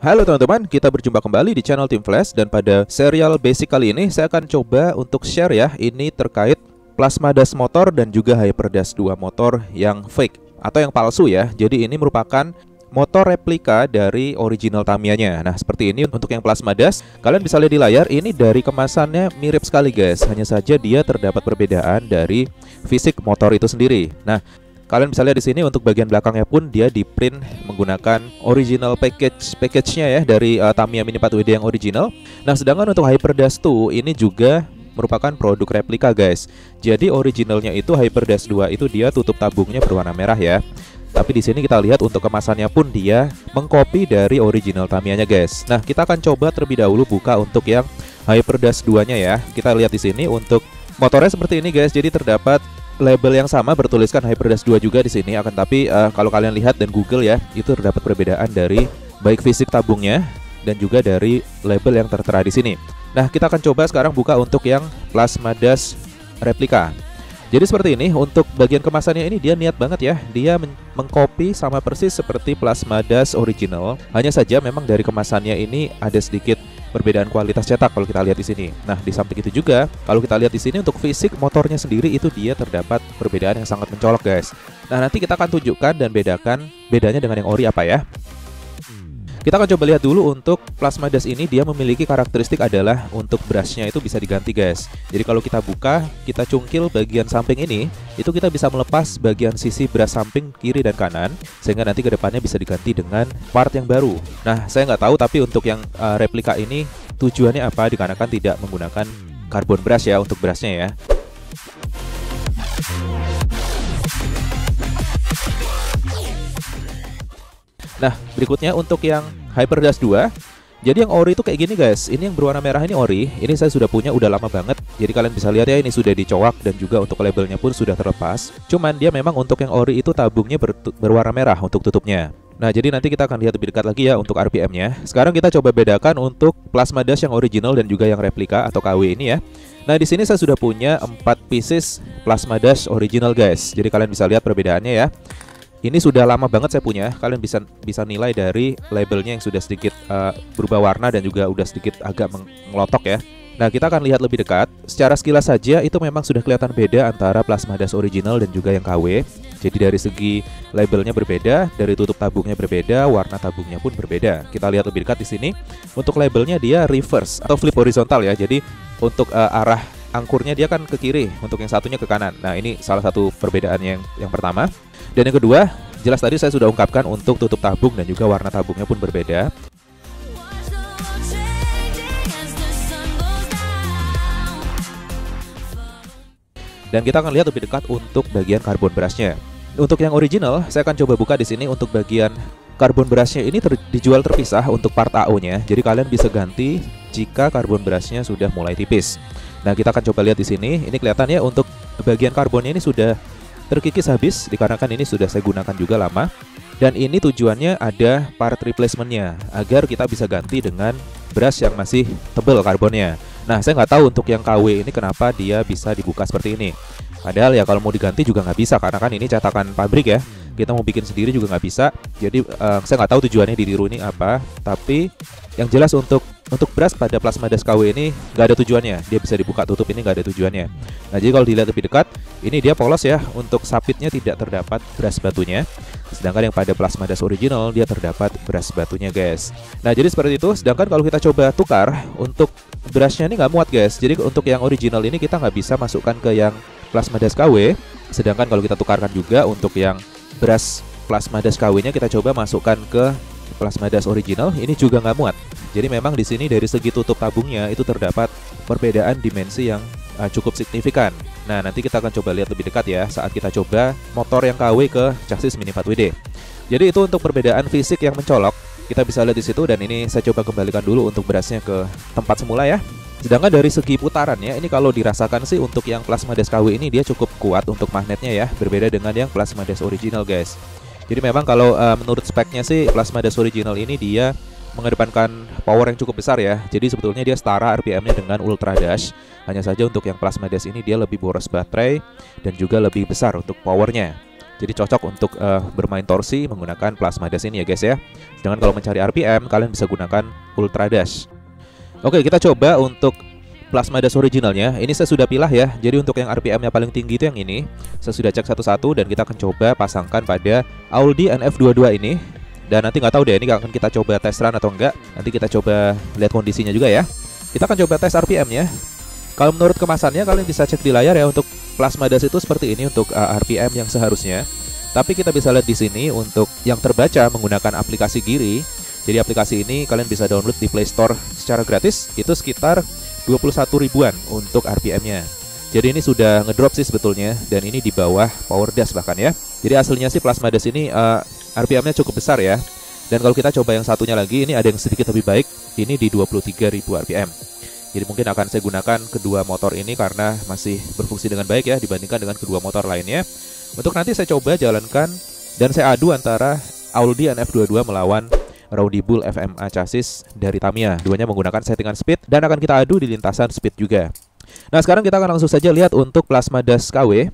Halo teman-teman, kita berjumpa kembali di channel Team Flash. Dan pada serial basic kali ini saya akan coba untuk share ya, ini terkait plasma das motor dan juga Hyperdash 2 motor yang fake atau yang palsu ya. Jadi ini merupakan motor replika dari original Tamiya-nya. Nah seperti ini untuk yang plasma das. Kalian bisa lihat di layar, ini dari kemasannya mirip sekali guys. Hanya saja dia terdapat perbedaan dari fisik motor itu sendiri. Nah kalian bisa lihat di sini untuk bagian belakangnya pun dia di print menggunakan original package-nya ya dari Tamiya Mini 4WD yang original. Nah, sedangkan untuk Hyperdash 2 ini juga merupakan produk replika guys. Jadi originalnya itu Hyperdash 2 itu dia tutup tabungnya berwarna merah ya. Tapi di sini kita lihat untuk kemasannya pun dia mengcopy dari original Tamiya-nya guys. Nah, kita akan coba terlebih dahulu buka untuk yang Hyperdash 2-nya ya. Kita lihat di sini untuk motornya seperti ini guys. Jadi terdapat label yang sama bertuliskan Hyperdash 2 juga di sini. Akan tapi kalau kalian lihat dan Google ya, itu terdapat perbedaan dari baik fisik tabungnya dan juga dari label yang tertera di sini. Nah, kita akan coba sekarang buka untuk yang plasma das replika. Jadi seperti ini untuk bagian kemasannya ini dia niat banget ya. Dia mengcopy sama persis seperti plasma das original. Hanya saja memang dari kemasannya ini ada sedikit perbedaan kualitas cetak kalau kita lihat di sini. Nah, di samping itu juga kalau kita lihat di sini untuk fisik motornya sendiri itu dia terdapat perbedaan yang sangat mencolok guys. Nah, nanti kita akan tunjukkan dan bedakan bedanya dengan yang ori apa ya. Kita akan coba lihat dulu untuk plasma das ini dia memiliki karakteristik adalah untuk brushnya itu bisa diganti guys. Jadi kalau kita buka, kita cungkil bagian samping ini, itu kita bisa melepas bagian sisi brush samping kiri dan kanan, sehingga nanti kedepannya bisa diganti dengan part yang baru. Nah, saya nggak tahu tapi untuk yang replika ini tujuannya apa, dikarenakan tidak menggunakan carbon brush ya untuk brushnya ya. Nah, berikutnya untuk yang Hyperdash 2. Jadi yang ori itu kayak gini guys. Ini yang berwarna merah ini ori. Ini saya sudah punya udah lama banget. Jadi kalian bisa lihat ya, ini sudah dicowak dan juga untuk labelnya pun sudah terlepas. Cuman dia memang untuk yang ori itu tabungnya berwarna merah untuk tutupnya. Nah, jadi nanti kita akan lihat lebih dekat lagi ya untuk RPM-nya. Sekarang kita coba bedakan untuk plasma dash yang original dan juga yang replika atau KW ini ya. Nah, di sini saya sudah punya 4 pieces plasma dash original guys. Jadi kalian bisa lihat perbedaannya ya. Ini sudah lama banget saya punya. Kalian bisa nilai dari labelnya yang sudah sedikit berubah warna dan juga udah sedikit agak mengelotok ya. Nah, kita akan lihat lebih dekat. Secara sekilas saja itu memang sudah kelihatan beda antara plasma dash original dan juga yang KW. Jadi dari segi labelnya berbeda, dari tutup tabungnya berbeda, warna tabungnya pun berbeda. Kita lihat lebih dekat di sini. Untuk labelnya dia reverse atau flip horizontal ya. Jadi untuk arah angkurnya dia kan ke kiri, untuk yang satunya ke kanan. Nah, ini salah satu perbedaannya yang pertama. Dan yang kedua, jelas tadi saya sudah ungkapkan untuk tutup tabung dan juga warna tabungnya pun berbeda. Dan kita akan lihat lebih dekat untuk bagian carbon brushnya. Untuk yang original, saya akan coba buka di sini untuk bagian carbon brushnya ini dijual terpisah untuk part AO-nya. Jadi kalian bisa ganti jika carbon brushnya sudah mulai tipis. Nah, kita akan coba lihat di sini. Ini kelihatannya untuk bagian karbonnya ini sudah terkikis habis, dikarenakan ini sudah saya gunakan juga lama. Dan ini tujuannya ada part replacement-nya agar kita bisa ganti dengan brush yang masih tebal karbonnya. Nah, saya nggak tahu untuk yang KW ini kenapa dia bisa dibuka seperti ini. Padahal ya kalau mau diganti juga nggak bisa, karena kan ini cetakan pabrik ya. Kita mau bikin sendiri juga nggak bisa. Jadi saya nggak tahu tujuannya ditiru ini apa. Tapi yang jelas untuk brush pada plasma dash KW ini nggak ada tujuannya. Dia bisa dibuka tutup, ini nggak ada tujuannya. Nah, jadi kalau dilihat lebih dekat, ini dia polos ya. Untuk sapitnya tidak terdapat brush batunya. Sedangkan yang pada plasma dash original dia terdapat brush batunya guys. Nah, jadi seperti itu. Sedangkan kalau kita coba tukar, untuk brushnya ini nggak muat guys. Jadi untuk yang original ini kita nggak bisa masukkan ke yang plasma dash KW. Sedangkan kalau kita tukarkan juga untuk yang brush plasma dash KW-nya kita coba masukkan ke plasma dash original, ini juga nggak muat. Jadi memang di sini dari segi tutup tabungnya itu terdapat perbedaan dimensi yang cukup signifikan. Nah, nanti kita akan coba lihat lebih dekat ya saat kita coba motor yang KW ke chassis Mini 4WD. Jadi itu untuk perbedaan fisik yang mencolok. Kita bisa lihat di situ, dan ini saya coba kembalikan dulu untuk brushnya ke tempat semula ya. Sedangkan dari segi putarannya, ini kalau dirasakan sih untuk yang plasma dash KW ini dia cukup kuat untuk magnetnya ya, berbeda dengan yang plasma dash original guys. Jadi memang kalau menurut speknya sih plasma dash original ini dia mengedepankan power yang cukup besar ya. Jadi sebetulnya dia setara RPM-nya dengan Ultra Dash. Hanya saja untuk yang plasma dash ini dia lebih boros baterai dan juga lebih besar untuk powernya. Jadi cocok untuk bermain torsi menggunakan plasma dash ini ya guys ya. Sedangkan kalau mencari RPM, kalian bisa gunakan ultra dash. Oke, kita coba untuk plasma dash originalnya. Ini saya sudah pilah ya. Jadi untuk yang RPM-nya paling tinggi itu yang ini. Saya sudah cek satu-satu dan kita akan coba pasangkan pada Audi NF22 ini. Dan nanti nggak tahu deh, ini akan kita coba test run atau enggak. Nanti kita coba lihat kondisinya juga ya. Kita akan coba tes RPM-nya. Kalau menurut kemasannya, kalian bisa cek di layar ya. Untuk plasma dash itu seperti ini untuk RPM yang seharusnya. Tapi kita bisa lihat di sini untuk yang terbaca menggunakan aplikasi Geary. Jadi aplikasi ini kalian bisa download di Play Store secara gratis. Itu sekitar 21 ribuan untuk RPM-nya. Jadi ini sudah ngedrop sih sebetulnya. Dan ini di bawah Power Dash bahkan ya. Jadi aslinya sih plasma dash ini RPM-nya cukup besar ya. Dan kalau kita coba yang satunya lagi, ini ada yang sedikit lebih baik. Ini di 23.000 RPM. Jadi mungkin akan saya gunakan kedua motor ini karena masih berfungsi dengan baik ya dibandingkan dengan kedua motor lainnya. Untuk nanti saya coba jalankan dan saya adu antara Audi NF22 melawan Rowdy Bull FMA chassis dari Tamiya. Duanya menggunakan settingan speed dan akan kita adu di lintasan speed juga. Nah, sekarang kita akan langsung saja lihat untuk plasma dash KW.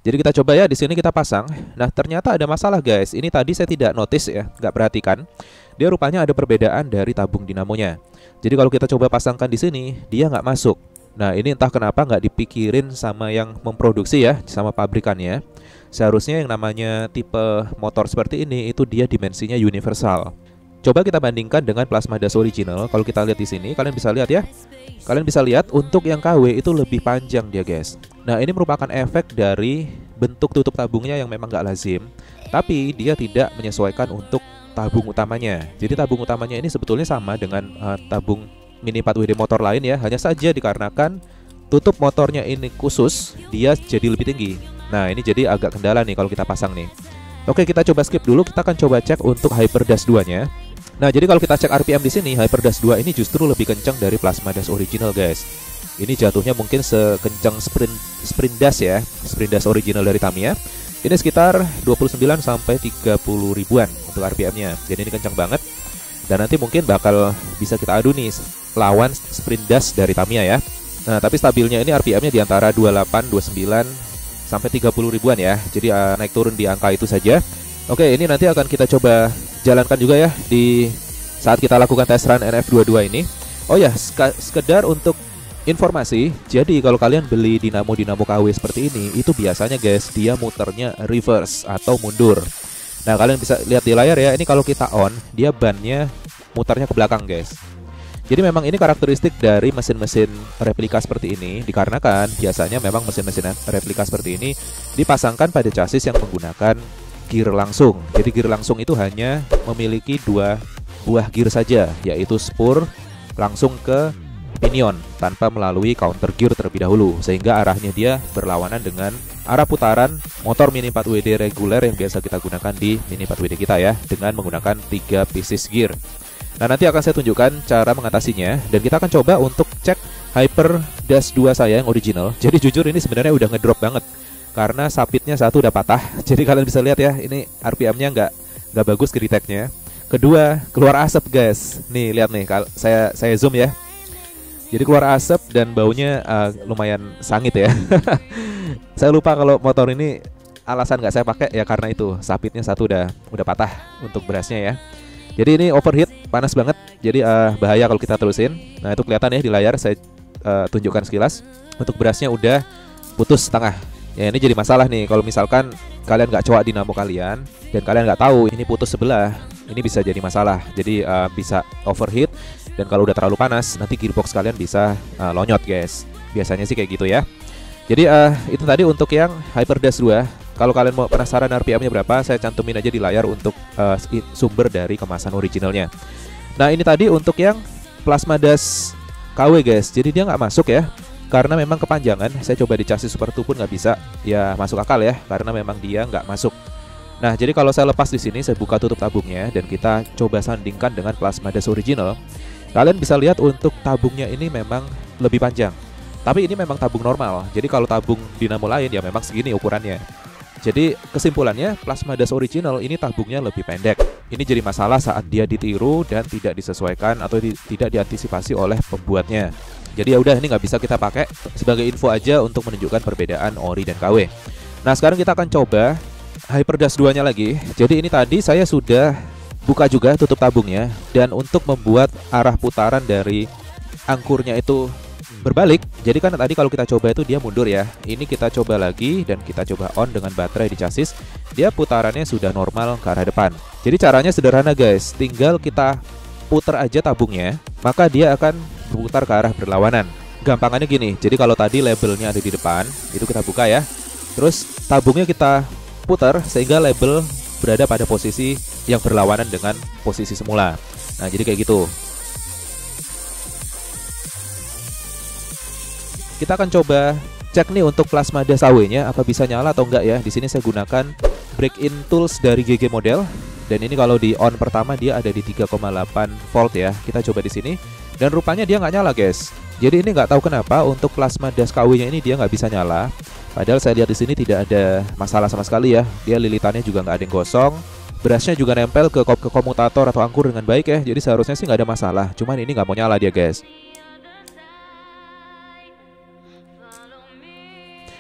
Jadi kita coba ya, di sini kita pasang. Nah, ternyata ada masalah guys. Ini tadi saya tidak notice ya, nggak perhatikan. Dia rupanya ada perbedaan dari tabung dinamonya. Jadi kalau kita coba pasangkan di sini, dia nggak masuk. Nah, ini entah kenapa nggak dipikirin sama yang memproduksi ya, sama pabrikannya. Seharusnya yang namanya tipe motor seperti ini itu dia dimensinya universal. Coba kita bandingkan dengan plasma dash original. Kalau kita lihat di sini, kalian bisa lihat ya. Kalian bisa lihat untuk yang KW itu lebih panjang dia guys. Nah, ini merupakan efek dari bentuk tutup tabungnya yang memang nggak lazim. Tapi dia tidak menyesuaikan untuk tabung utamanya. Jadi tabung utamanya ini sebetulnya sama dengan tabung Mini 4WD motor lain ya. Hanya saja dikarenakan tutup motornya ini khusus, dia jadi lebih tinggi. Nah, ini jadi agak kendala nih kalau kita pasang nih. Oke, kita coba skip dulu. Kita akan coba cek untuk Hyper Dash 2-nya. Nah, jadi kalau kita cek RPM di sini, Hyper Dash 2 ini justru lebih kencang dari plasma dash original, guys. Ini jatuhnya mungkin sekencang sprint dash ya, sprint dash original dari Tamiya. Ini sekitar 29 sampai 30 ribuan untuk RPM-nya. Jadi ini kencang banget. Dan nanti mungkin bakal bisa kita adu nih lawan sprint dash dari Tamiya ya. Nah, tapi stabilnya ini RPM-nya di antara 28, 29 sampai 30 ribuan ya. Jadi naik turun di angka itu saja. Oke, ini nanti akan kita coba jalankan juga ya di saat kita lakukan test run NF22 ini. Oh ya, sekedar untuk informasi, jadi kalau kalian beli dinamo KW seperti ini, itu biasanya guys dia muternya reverse atau mundur. Nah, kalian bisa lihat di layar ya, ini kalau kita on, dia bannya muternya ke belakang guys. Jadi memang ini karakteristik dari mesin-mesin replika seperti ini, dikarenakan biasanya memang mesin-mesin replika seperti ini dipasangkan pada chassis yang menggunakan gear langsung. Jadi gear langsung itu hanya memiliki 2 buah gear saja, yaitu spur langsung ke pinion tanpa melalui counter gear terlebih dahulu, sehingga arahnya dia berlawanan dengan arah putaran motor Mini 4WD reguler yang biasa kita gunakan di Mini 4WD kita ya, dengan menggunakan 3 pieces gear. Nah, nanti akan saya tunjukkan cara mengatasinya, dan kita akan coba untuk cek Hyper Dash 2 saya yang original. Jadi jujur ini sebenarnya udah ngedrop banget karena sapitnya satu udah patah. Jadi kalian bisa lihat ya, ini RPM-nya nggak bagus geriteknya. Kedua, keluar asap guys. Nih lihat nih, saya zoom ya. Jadi keluar asap dan baunya lumayan sangit ya. Saya lupa kalau motor ini alasan nggak saya pakai ya karena itu sapitnya satu udah patah untuk berasnya ya. Jadi ini overheat, panas banget. Jadi bahaya kalau kita terusin. Nah, itu kelihatan ya di layar, saya tunjukkan sekilas. Untuk berasnya udah putus setengah. Ya, ini jadi masalah nih kalau misalkan kalian nggak coak dinamo kalian dan kalian nggak tahu ini putus sebelah, ini bisa jadi masalah. Jadi bisa overheat, dan kalau udah terlalu panas nanti gearbox kalian bisa lonyot guys. Biasanya sih kayak gitu ya. Jadi itu tadi untuk yang Hyper Dash 2. Kalau kalian mau penasaran RPM-nya berapa, saya cantumin aja di layar untuk sumber dari kemasan originalnya. Nah, ini tadi untuk yang Plasma Dash KW guys. Jadi dia nggak masuk ya, karena memang kepanjangan. Saya coba di chassis Super 2 pun nggak bisa ya masuk akal ya, karena memang dia nggak masuk. Nah, jadi kalau saya lepas di sini, saya buka tutup tabungnya dan kita coba sandingkan dengan Plasma Dash original. Kalian bisa lihat untuk tabungnya ini memang lebih panjang. Tapi ini memang tabung normal. Jadi kalau tabung dinamo lain ya memang segini ukurannya. Jadi kesimpulannya, Plasma Dash original ini tabungnya lebih pendek. Ini jadi masalah saat dia ditiru dan tidak disesuaikan atau tidak diantisipasi oleh pembuatnya. Jadi ya udah, ini nggak bisa kita pakai, sebagai info aja untuk menunjukkan perbedaan ori dan KW. Nah, sekarang kita akan coba Hyperdash 2-nya lagi. Jadi ini tadi saya sudah buka juga tutup tabungnya, dan untuk membuat arah putaran dari angkurnya itu berbalik. Jadi kan tadi kalau kita coba itu dia mundur ya. Ini kita coba lagi dan kita coba on dengan baterai di chassis. Dia putarannya sudah normal ke arah depan. Jadi caranya sederhana guys, tinggal kita putar aja tabungnya, maka dia akan berputar ke arah berlawanan. Gampangannya gini, jadi kalau tadi labelnya ada di depan, itu kita buka ya. Terus tabungnya kita putar sehingga label berada pada posisi yang berlawanan dengan posisi semula. Nah, jadi kayak gitu. Kita akan coba cek nih untuk plasma dash AW-nya apa bisa nyala atau enggak ya. Di sini saya gunakan break-in tools dari GG Model, dan ini kalau di on pertama dia ada di 3,8 volt ya. Kita coba di sini dan rupanya dia nggak nyala guys. Jadi ini nggak tahu kenapa untuk plasma dash KW-nya ini dia nggak bisa nyala. Padahal saya lihat di sini tidak ada masalah sama sekali ya. Dia lilitannya juga nggak ada yang gosong. Brushnya juga nempel ke komutator atau angkur dengan baik ya. Jadi seharusnya sih nggak ada masalah. Cuman ini nggak mau nyala dia guys.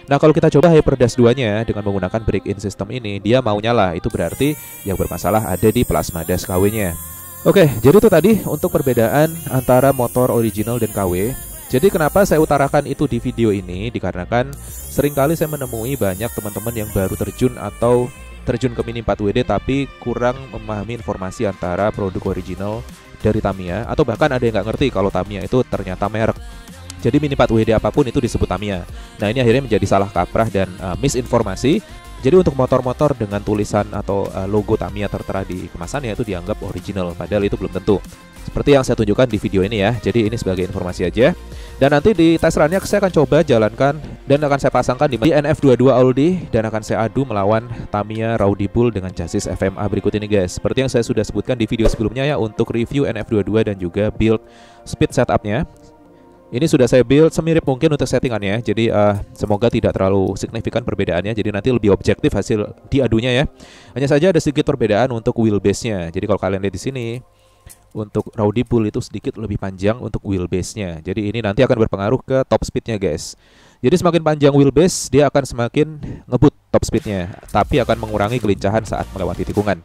Nah, kalau kita coba Hyperdash 2-nya dengan menggunakan break-in system ini, dia mau nyala. Itu berarti yang bermasalah ada di plasma dash KW-nya. Oke, jadi itu tadi untuk perbedaan antara motor original dan KW. Jadi kenapa saya utarakan itu di video ini? Dikarenakan seringkali saya menemui banyak teman-teman yang baru terjun atau terjun ke Mini 4WD tapi kurang memahami informasi antara produk original dari Tamiya, atau bahkan ada yang nggak ngerti kalau Tamiya itu ternyata merek. Jadi Mini 4WD apapun itu disebut Tamiya. Nah, ini akhirnya menjadi salah kaprah dan misinformasi. Jadi untuk motor-motor dengan tulisan atau logo Tamiya tertera di kemasannya itu dianggap original, padahal itu belum tentu. Seperti yang saya tunjukkan di video ini ya. Jadi ini sebagai informasi aja. Dan nanti di test run-nya saya akan coba jalankan dan akan saya pasangkan di NF22 Audi dan akan saya adu melawan Tamiya Rowdy Bull dengan chassis FMA berikut ini guys. Seperti yang saya sudah sebutkan di video sebelumnya ya, untuk review NF22 dan juga build speed setupnya. Ini sudah saya build semirip mungkin untuk settingannya. Jadi semoga tidak terlalu signifikan perbedaannya. Jadi nanti lebih objektif hasil diadunya ya. Hanya saja ada sedikit perbedaan untuk wheelbase-nya. Jadi kalau kalian lihat di sini, untuk Rowdy Bull itu sedikit lebih panjang untuk wheelbase-nya. Jadi ini nanti akan berpengaruh ke top speed-nya guys. Jadi semakin panjang wheelbase, dia akan semakin ngebut top speed-nya, tapi akan mengurangi kelincahan saat melewati tikungan.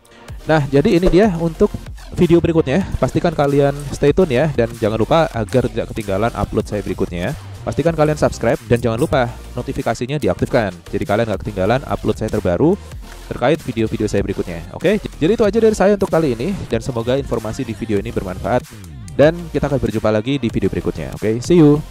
Nah, jadi ini dia untuk video berikutnya. Pastikan kalian stay tune ya, dan jangan lupa agar tidak ketinggalan upload saya berikutnya. Pastikan kalian subscribe dan jangan lupa notifikasinya diaktifkan. Jadi kalian nggak ketinggalan upload saya terbaru terkait video-video saya berikutnya. Oke, jadi itu aja dari saya untuk kali ini, dan semoga informasi di video ini bermanfaat. Dan kita akan berjumpa lagi di video berikutnya. Oke, see you.